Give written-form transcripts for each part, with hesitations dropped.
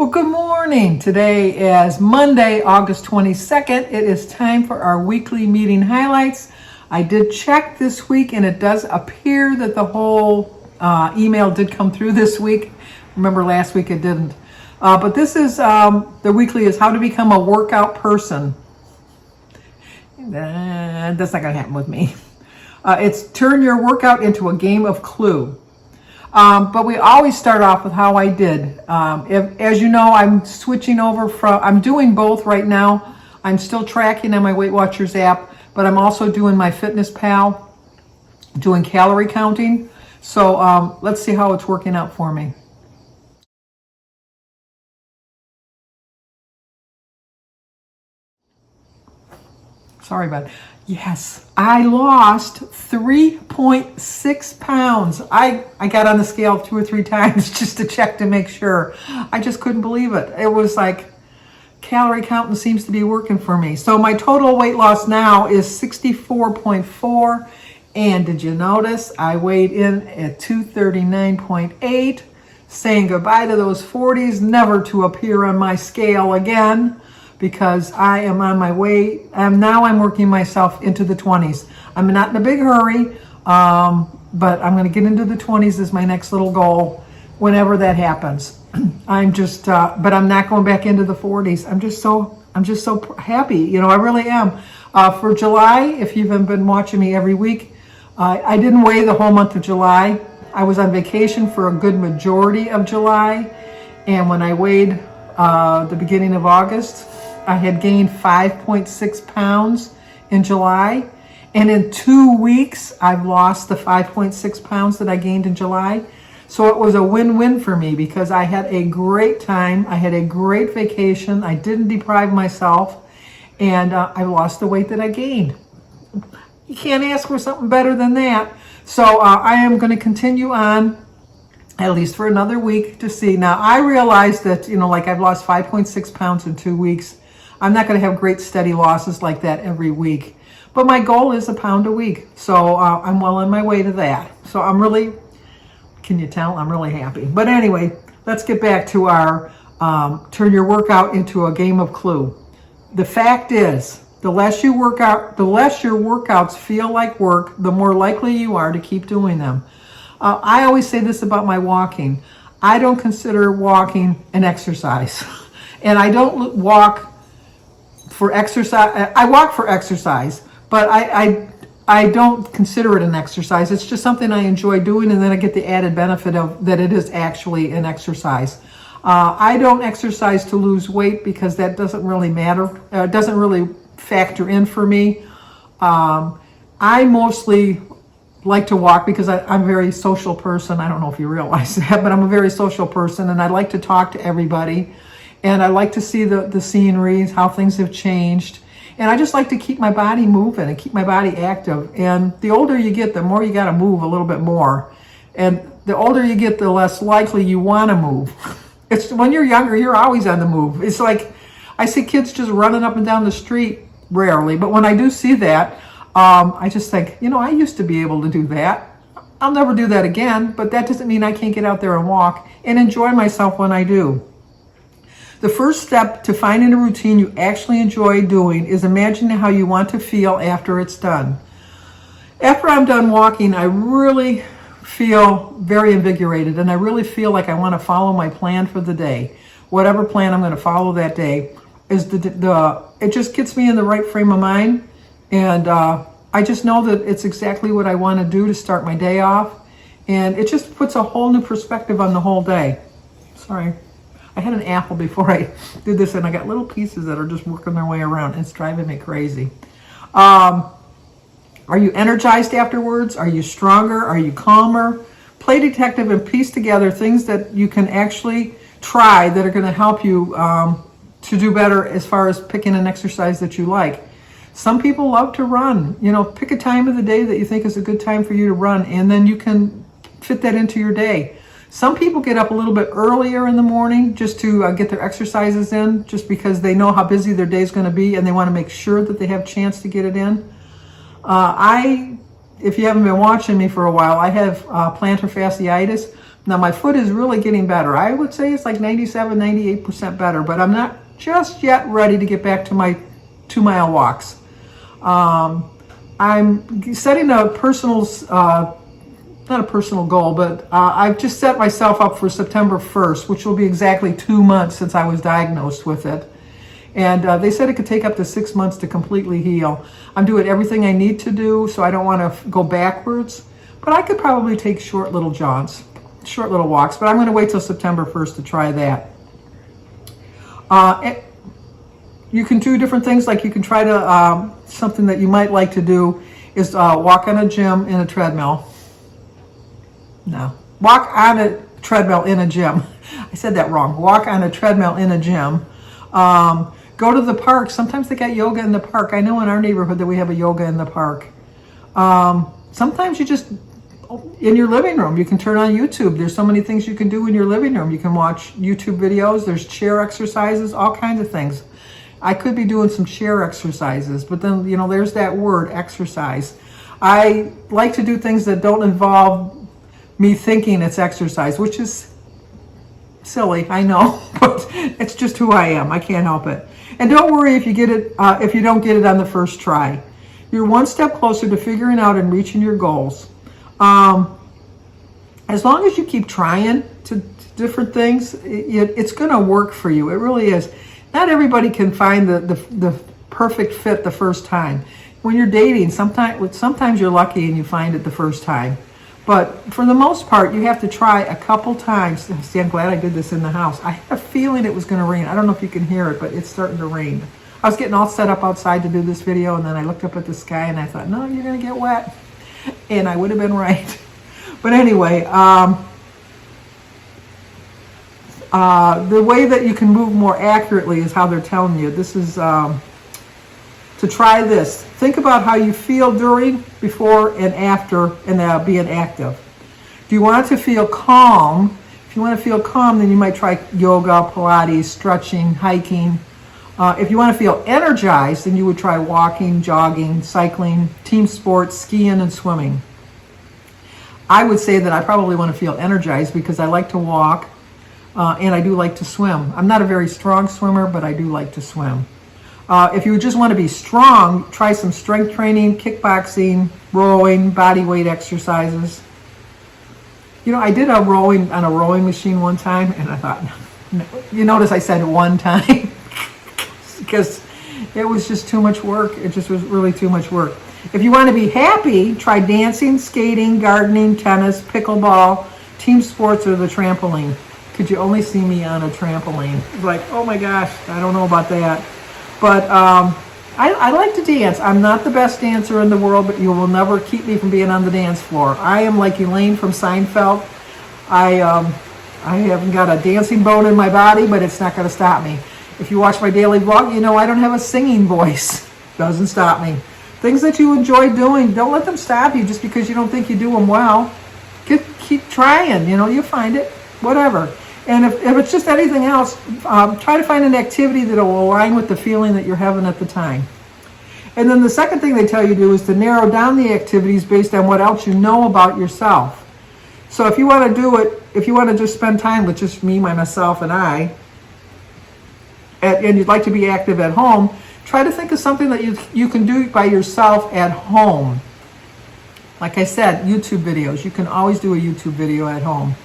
Well, good morning. Today is Monday, August 22nd. It is time for our weekly meeting highlights. I did check this week and it does appear that the whole email did come through this week. Remember last week it didn't. But this is, the weekly is how to become a workout person. That's not going to happen with me. It's turn your workout into a game of Clue. But we always start off with how I did. As you know, I'm switching over I'm doing both right now. I'm still tracking on my Weight Watchers app, but I'm also doing my Fitness Pal, doing calorie counting. So let's see how it's working out for me. Sorry about it. Yes, I lost 3.6 pounds. I got on the scale 2 or 3 times just to check to make sure. I just couldn't believe it. It was like calorie counting seems to be working for me. So my total weight loss now is 64.4. And did you notice I weighed in at 239.8, saying goodbye to those 40s, never to appear on my scale again, because I am on my way. Now I'm working myself into the 20s. I'm not in a big hurry, but I'm going to get into the 20s as my next little goal whenever that happens. I'm just, but I'm not going back into the 40s. I'm just so happy. You know, I really am. For July, if you've been watching me every week, I didn't weigh the whole month of July. I was on vacation for a good majority of July. And when I weighed the beginning of August, I had gained 5.6 pounds in July. And in 2 weeks, I've lost the 5.6 pounds that I gained in July. So it was a win-win for me because I had a great time. I had a great vacation. I didn't deprive myself. And I lost the weight that I gained. You can't ask for something better than that. So I am going to continue on at least for another week to see. Now, I realize that, you know, like I've lost 5.6 pounds in 2 weeks. I'm not going to have great steady losses like that every week. But my goal is a pound a week. So I'm well on my way to that. So I'm really, can you tell? I'm really happy. But anyway, let's get back to our turn your workout into a game of Clue. The fact is, the less you work out, the less your workouts feel like work, the more likely you are to keep doing them. I always say this about my walking. I don't consider walking an exercise. And I don't walk for exercise. I walk for exercise, but I don't consider it an exercise. It's just something I enjoy doing, and then I get the added benefit of that it is actually an exercise. I don't exercise to lose weight because that doesn't really matter. It doesn't really factor in for me. I mostly like to walk because I'm a very social person. I don't know if you realize that, but I'm a very social person, and I like to talk to everybody. And I like to see the scenery, how things have changed. And I just like to keep my body moving and keep my body active. And the older you get, the more you got to move a little bit more. And the older you get, the less likely you want to move. It's when you're younger, you're always on the move. It's like I see kids just running up and down the street rarely. But when I do see that, I just think, you know, I used to be able to do that. I'll never do that again. But that doesn't mean I can't get out there and walk and enjoy myself when I do. The first step to finding a routine you actually enjoy doing is imagining how you want to feel after it's done. After I'm done walking, I really feel very invigorated, and I really feel like I want to follow my plan for the day. Whatever plan I'm going to follow that day is it just gets me in the right frame of mind, and I just know that it's exactly what I want to do to start my day off, and it just puts a whole new perspective on the whole day. Sorry. I had an apple before I did this, and I got little pieces that are just working their way around. It's driving me crazy. Are you energized afterwards? Are you stronger? Are you calmer? Play detective and piece together things that you can actually try that are going to help you to do better as far as picking an exercise that you like. Some people love to run. You know, pick a time of the day that you think is a good time for you to run, and then you can fit that into your day. Some people get up a little bit earlier in the morning just to get their exercises in, just because they know how busy their day is going to be and they want to make sure that they have a chance to get it in. If you haven't been watching me for a while, I have plantar fasciitis, Now my foot is really getting better. I would say it's like 97, 98% better, but I'm not just yet ready to get back to my 2-mile walks. I'm setting a personal, not a personal goal, but I've just set myself up for September 1st, which will be exactly 2 months since I was diagnosed with it. And they said it could take up to 6 months to completely heal. I'm doing everything I need to do, so I don't want to go backwards. But I could probably take short little jaunts, short little walks, but I'm going to wait till September 1st to try that. You can do different things, like you can try to, something that you might like to do is walk on a gym in a treadmill. No, walk on a treadmill in a gym. I said that wrong. Walk on a treadmill in a gym. Go to the park. Sometimes they got yoga in the park. I know in our neighborhood that we have a yoga in the park. Sometimes you just, in your living room, you can turn on YouTube. There's so many things you can do in your living room. You can watch YouTube videos. There's chair exercises, all kinds of things. I could be doing some chair exercises, but then, you know, there's that word, exercise. I like to do things that don't involve me thinking it's exercise, which is silly, I know, but it's just who I am. I can't help it. And don't worry if you get it, if you don't get it on the first try. You're one step closer to figuring out and reaching your goals. As long as you keep trying to different things, it's going to work for you. It really is. Not everybody can find the perfect fit the first time. When you're dating, sometimes you're lucky and you find it the first time. But for the most part, you have to try a couple times. See, I'm glad I did this in the house. I had a feeling it was going to rain. I don't know if you can hear it, but it's starting to rain. I was getting all set up outside to do this video, and then I looked up at the sky and I thought, no, you're going to get wet. And I would have been right. But anyway, the way that you can move more accurately is how they're telling you. This is to try this. Think about how you feel during, before, and after, and being active. Do you want to feel calm? If you want to feel calm, then you might try yoga, Pilates, stretching, hiking. If you want to feel energized, then you would try walking, jogging, cycling, team sports, skiing, and swimming. I would say that I probably want to feel energized because I like to walk and I do like to swim. I'm not a very strong swimmer, but I do like to swim. If you just want to be strong, try some strength training, kickboxing, rowing, body weight exercises. You know, I did a rowing on a rowing machine one time, and I thought, no. You notice I said one time because it was just too much work. It just was really too much work. If you want to be happy, try dancing, skating, gardening, tennis, pickleball, team sports, or the trampoline. Could you only see me on a trampoline? Like, oh my gosh, I don't know about that. But I like to dance. I'm not the best dancer in the world, but you will never keep me from being on the dance floor. I am like Elaine from Seinfeld. I haven't got a dancing bone in my body, but it's not going to stop me. If you watch my daily vlog, you know I don't have a singing voice. Doesn't stop me. Things that you enjoy doing, don't let them stop you just because you don't think you do them well. Keep trying, you know, you find it, whatever. And if it's just anything else, try to find an activity that will align with the feeling that you're having at the time. And then the second thing they tell you to do is to narrow down the activities based on what else you know about yourself. So if you want to do it, if you want to just spend time with just me, myself, and I, and you'd like to be active at home, try to think of something that you can do by yourself at home. Like I said, YouTube videos. You can always do a YouTube video at home.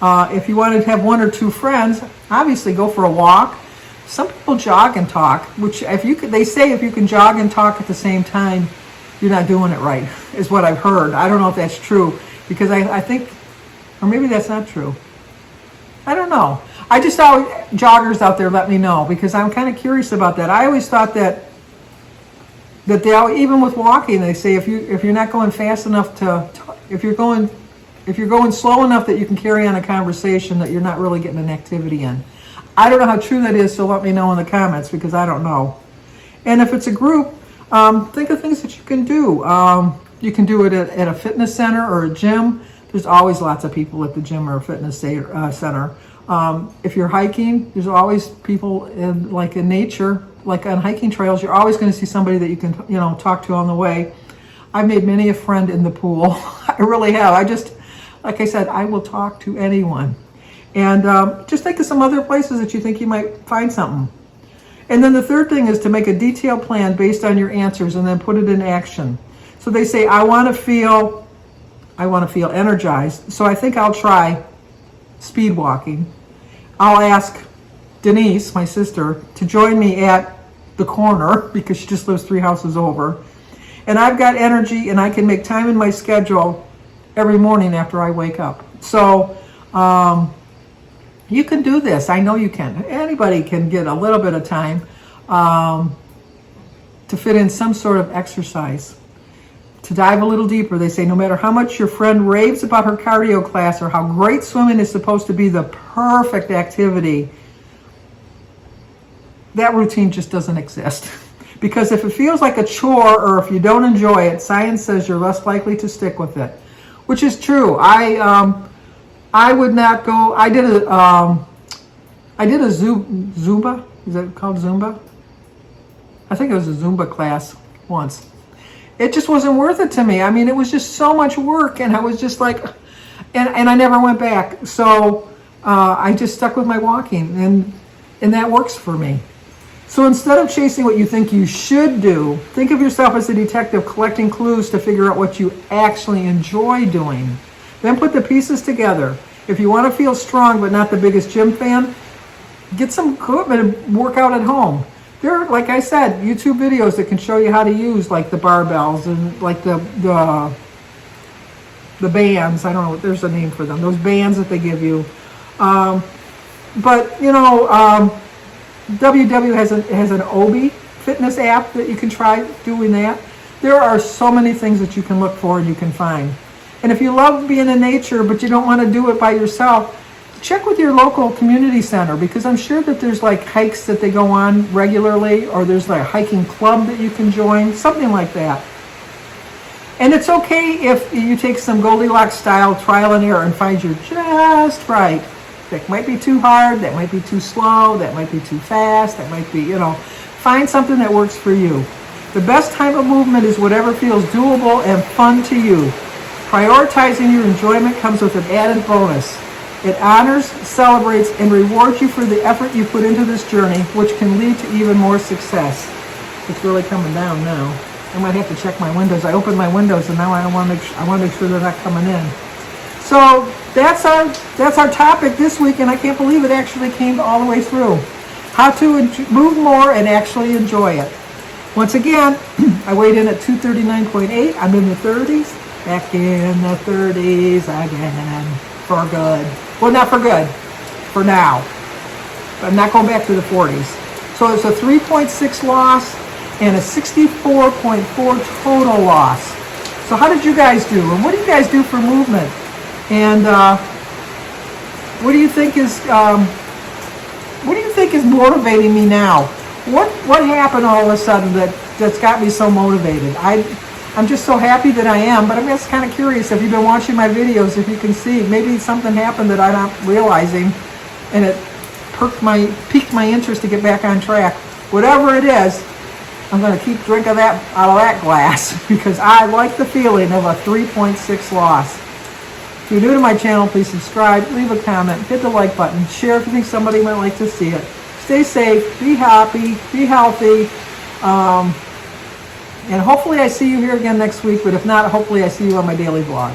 If you want to have one or two friends, obviously go for a walk. Some people jog and talk, which they say if you can jog and talk at the same time, you're not doing it right, is what I've heard. I don't know if that's true, because I think, or maybe that's not true. I don't know. I just saw joggers out there let me know, because I'm kind of curious about that. I always thought that they, even with walking, they say if you're not going fast enough if you're going slow enough that you can carry on a conversation, that you're not really getting an activity in. I don't know how true that is, so let me know in the comments, because I don't know. And if it's a group, think of things that you can do. You can do it at a fitness center or a gym. There's always lots of people at the gym or a fitness center. If you're hiking, there's always people in nature, like on hiking trails. You're always going to see somebody that you can, talk to on the way. I've made many a friend in the pool. I really have. like I said, I will talk to anyone. And just think of some other places that you think you might find something. And then the third thing is to make a detailed plan based on your answers and then put it in action. So they say, I want to feel energized. So I think I'll try speed walking. I'll ask Denise, my sister, to join me at the corner because she just lives 3 houses over. And I've got energy and I can make time in my schedule every morning after I wake up. So you can do this. I know you can. Anybody can get a little bit of time to fit in some sort of exercise. To dive a little deeper, they say no matter how much your friend raves about her cardio class or how great swimming is supposed to be the perfect activity, that routine just doesn't exist. Because if it feels like a chore or if you don't enjoy it, science says you're less likely to stick with it, which is true. I would not go. I did a Zumba. Is it called Zumba? I think it was a Zumba class once. It just wasn't worth it to me. I mean, it was just so much work, and I was just like, and I never went back. So I just stuck with my walking, and that works for me. So instead of chasing what you think you should do, think of yourself as a detective collecting clues to figure out what you actually enjoy doing. Then put the pieces together. If you want to feel strong but not the biggest gym fan, get some equipment and work out at home. There are, like I said, YouTube videos that can show you how to use like the barbells and like the bands. I don't know, there's a name for them. Those bands that they give you. But you know, WW has an Obi fitness app that you can try doing that. There are so many things that you can look for and you can find. And if you love being in nature but you don't want to do it by yourself, check with your local community center, because I'm sure that there's like hikes that they go on regularly, or there's like a hiking club that you can join, something like that. And it's okay if you take some Goldilocks style trial and error and find you're just right. That might be too hard, that might be too slow, that might be too fast, that might be, you know, find something that works for you. The best type of movement is whatever feels doable and fun to you. Prioritizing your enjoyment comes with an added bonus. It honors, celebrates, and rewards you for the effort you put into this journey, which can lead to even more success. It's really coming down now. I might have to check my windows. I opened my windows, and now I want to make sure they're not coming in. So that's our topic this week, and I can't believe it actually came all the way through. How to move more and actually enjoy it. Once again, I weighed in at 239.8. I'm in the 30s. Back in the 30s again. For good. Well, not for good. For now. I'm not going back to the 40s. So it's a 3.6 loss and a 64.4 total loss. So how did you guys do? And what do you guys do for movement? And what do you think is motivating me now? What happened all of a sudden that's got me so motivated? I'm just so happy that I am, but I'm just kind of curious if you've been watching my videos, if you can see, maybe something happened that I'm not realizing, and it piqued my interest to get back on track. Whatever it is, I'm going to keep drinking that out of that glass because I like the feeling of a 3.6 loss. If you're new to my channel, please subscribe, leave a comment, hit the like button, share if you think somebody might like to see it. Stay safe, be happy, be healthy. And hopefully I see you here again next week, but if not, hopefully I see you on my daily vlog.